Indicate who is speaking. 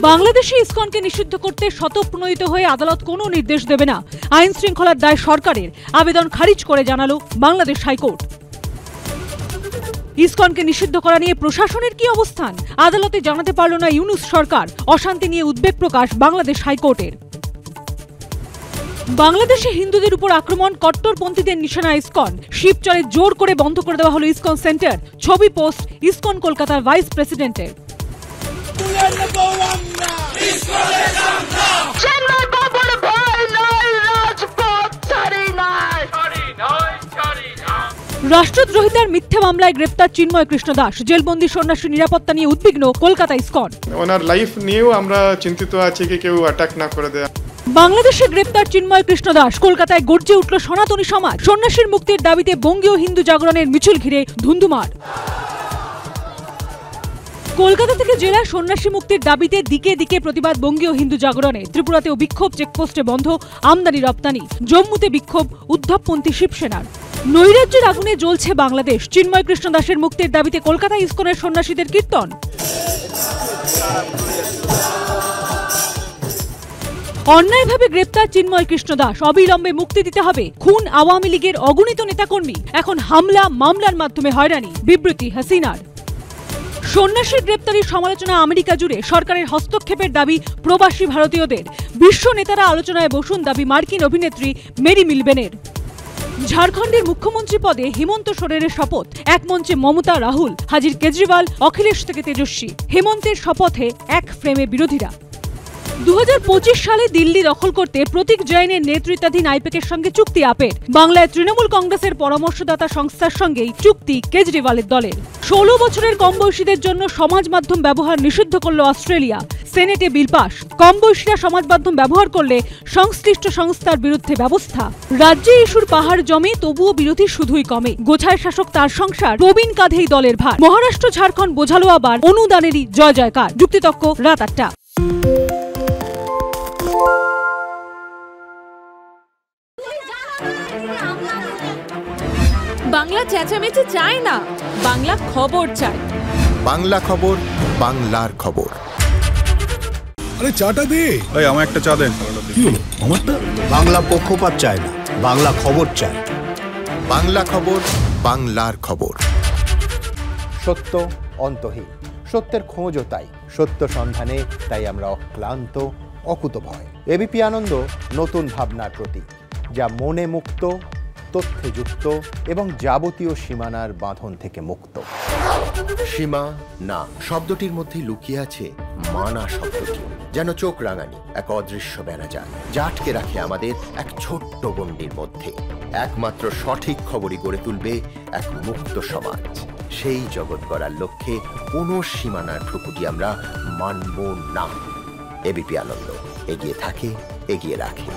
Speaker 1: বাংলাদেশে ইসকনকে নিষিদ্ধ করতে স্বতঃপ্রণোদিত হয়ে আদালত কোনো নির্দেশ দেবে না, আইন শৃঙ্খলার দায় সরকারের, আবেদন খারিজ করে জানালো বাংলাদেশ হাইকোর্ট। ইসকনকে নিষিদ্ধ করা নিয়ে প্রশাসনের কি অবস্থান, আদালতে জানাতে পারল না ইউনূস সরকার, অশান্তি নিয়ে উদ্বেগ প্রকাশ বাংলাদেশ হাইকোর্টের। বাংলাদেশে হিন্দুদের উপর আক্রমণ, কট্টরপন্থীদের নিশানা ইসকন, শিবচরে জোর করে বন্ধ করে দেওয়া হলো ইসকন সেন্টার, ছবি পোস্ট ইসকন কলকাতার ভাইস প্রেসিডেন্টের। রাষ্ট্রদ্রোহিতার মিথ্যা মামলায় গ্রেপ্তার চিন্ময় কৃষ্ণ দাস, জেলবন্দি সন্ন্যাসী নিরাপত্তা নিয়ে উদ্বিগ্ন কলকাতা ইসকন।
Speaker 2: ওনার লাইফ নিয়েও আমরা চিন্তিত আছি কি কেউ অ্যাটাক না করে দেয়।
Speaker 1: বাংলাদেশে গ্রেপ্তার চিন্ময় কৃষ্ণ দাস, কলকাতায় গর্জে উঠল সনাতনী সমাজ, সন্ন্যাসীর মুক্তির দাবিতে বঙ্গীয় হিন্দু জাগরণের মিছিল ঘিরে ধুন্ধুমার। কলকাতা থেকে জেলা সন্ন্যাসী মুক্তির দাবিতে দিকে দিকে প্রতিবাদ বঙ্গীয় হিন্দু জাগরণে। ত্রিপুরাতেও বিক্ষোভ, চেকপোস্টে বন্ধ আমদানি রপ্তানি, জম্মুতে বিক্ষোভ উদ্ধবপন্থী শিবসেনার। নৈরাজ্যের আগুনে জ্বলছে বাংলাদেশ, চিন্ময় কৃষ্ণ দাসের মুক্তির দাবিতে কলকাতা ইসকনের সন্ন্যাসীদের কীর্তন। অন্যায়ভাবে গ্রেপ্তার চিন্ময় কৃষ্ণ দাস, অবিলম্বে মুক্তি দিতে হবে। খুন আওয়ামী লীগের অগণিত নেতাকর্মী, এখন হামলা মামলার মাধ্যমে হয়রানি, বিবৃতি হাসিনার। সন্ন্যাসীর গ্রেপ্তারির সমালোচনা আমেরিকা জুড়ে, সরকারের হস্তক্ষেপের দাবি প্রবাসী ভারতীয়দের। বিশ্ব নেতারা আলোচনায় বসুন, দাবি মার্কিন অভিনেত্রী মেরি মিলবেনের। ঝাড়খণ্ডের মুখ্যমন্ত্রী পদে হেমন্ত সোরেনের শপথ, এক মঞ্চে মমতা, রাহুল, হাজির কেজরিওয়াল, অখিলেশ থেকে তেজস্বী। হেমন্তের শপথে এক ফ্রেমে বিরোধীরা। 2025 সালে দিল্লি দখল করতে প্রতীক জৈনের নেতৃত্বাধীন আইপ্যাকের সঙ্গে চুক্তি আপের। বাংলায় তৃণমূল কংগ্রেসের পরামর্শদাতা সংস্থার সঙ্গেই চুক্তি কেজরিওয়ালের দলের। 16 বছরের কম বয়সীদের জন্য সমাজ মাধ্যম ব্যবহার নিষিদ্ধ করল অস্ট্রেলিয়া, সেনেটে বিল পাস। কম বয়সীরা সমাজ মাধ্যম ব্যবহার করলে সংশ্লিষ্ট সংস্থার বিরুদ্ধে ব্যবস্থা। রাজ্যে ইস্যুর পাহাড় জমে, তবুও বিরোধী শুধুই কমে। গোছায় শাসক তার সংসার, প্রবীণ কাঁধেই দলের ভার। মহারাষ্ট্র ঝাড়খণ্ড বোঝালো আবার অনুদানেরই জয় জয়কার। যুক্তিতক্ক রাত 8টা।
Speaker 3: বাংলা চেঁচামেচি চায় না, বাংলা খবর চাই।
Speaker 4: বাংলা খবর, বাংলার খবর।
Speaker 5: আরে চাটা দে।
Speaker 6: এই আমার একটা চা দেন।
Speaker 5: কি হলো আমারটা?
Speaker 7: বাংলা পক্ষপাত চায় না, বাংলা খবর চায়।
Speaker 4: বাংলা খবর, বাংলার খবর।
Speaker 7: সত্য অন্তহীন, সত্যের খোঁজও তাই, সত্য সন্ধানে তাই আমরা অক্লান্ত, অকুতভয়। এবিপি আনন্দ নতুন ভাবনার প্রতীক, যা মনে মুক্ত, তথ্যে যুক্ত এবং যাবতীয় সীমানার বাঁধন থেকে মুক্ত।
Speaker 4: সীমা না শব্দটির মধ্যে লুকিয়ে আছে মানা শব্দটি, যেন চোখ রাঙানি এক অদৃশ্য বেড়াজাল, যা আটকে রাখে আমাদের এক ছোট্ট গণ্ডির মধ্যে। একমাত্র সঠিক খবরই গড়ে তুলবে এক মুক্ত সমাজ। সেই জগৎ গড়ার লক্ষ্যে কোনো সীমানার ঠুকুটি আমরা মানব না। এবিপি আনন্দ এগিয়ে থাকে, এগিয়ে রাখে।